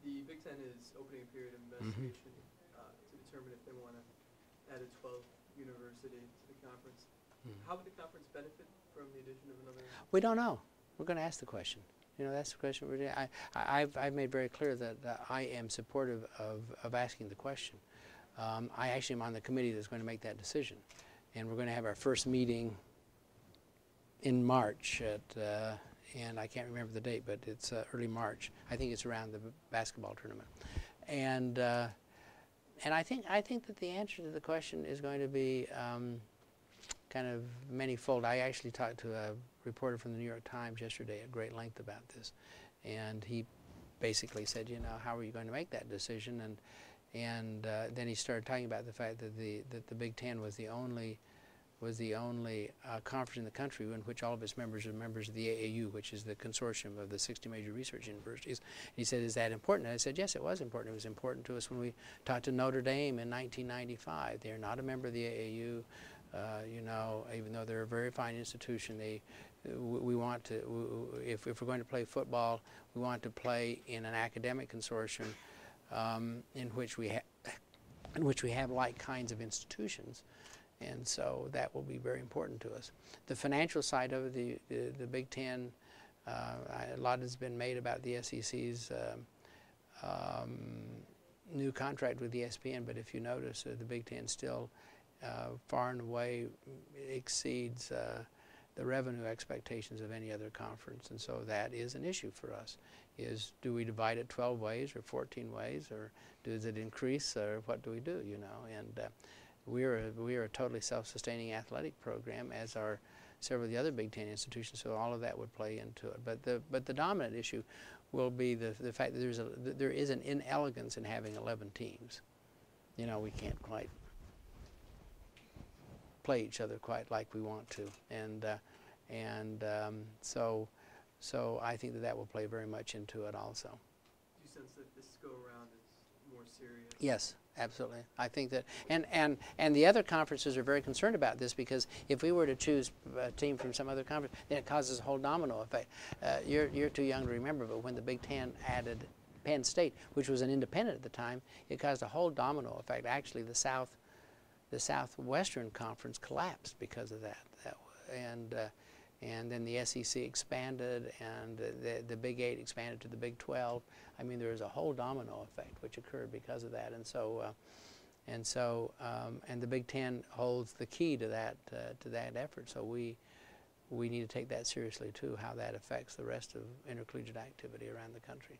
The Big Ten is opening a period of investigation to determine if they want to add a 12th university to the conference. How would the conference benefit from the addition of another? We don't know. We're going to ask the question. You know, that's the question. I've made very clear that I am supportive of asking the question. I actually am on the committee that's going to make that decision. And we're going to have our first meeting in March and I can't remember the date, but it's early March. I think it's around the basketball tournament. And I think that the answer to the question is going to be kind of manyfold. I actually talked to a reporter from the New York Times yesterday at great length about this, and he basically said, you know, how are you going to make that decision? And then he started talking about the fact that the Big Ten was the only conference in the country in which all of its members are members of the AAU, which is the consortium of the 60 major research universities. And he said, is that important? And I said, yes, it was important. It was important to us when we talked to Notre Dame in 1995. They are not a member of the AAU. You know, even though they're a very fine institution, we want to, if we're going to play football, we want to play in an academic consortium in which we have like kinds of institutions. And so that will be very important to us. The financial side of it, the Big Ten, a lot has been made about the SEC's new contract with ESPN, but if you notice, the Big Ten still far and away exceeds the revenue expectations of any other conference. And so that is an issue for us. Do we divide it 12 ways or 14 ways, or does it increase, or what do we do, you know? And we are a totally self-sustaining athletic program, as are several of the other Big Ten institutions, so all of that would play into it. But the dominant issue will be the fact that there is an inelegance in having 11 teams. You know, we can't quite play each other quite like we want to, and so I think that will play very much into it also. Do you sense that this go-around is more serious? Yes, absolutely. I think that, and the other conferences are very concerned about this, because if we were to choose a team from some other conference, then it causes a whole domino effect. You're too young to remember, but when the Big Ten added Penn State, which was an independent at the time, it caused a whole domino effect. Actually, the Southwestern Conference collapsed because of that. And then the SEC expanded, and the Big 8 expanded to the Big 12. I mean, there was a whole domino effect which occurred because of that. And the Big Ten holds the key to that effort. So we need to take that seriously too, how that affects the rest of intercollegiate activity around the country.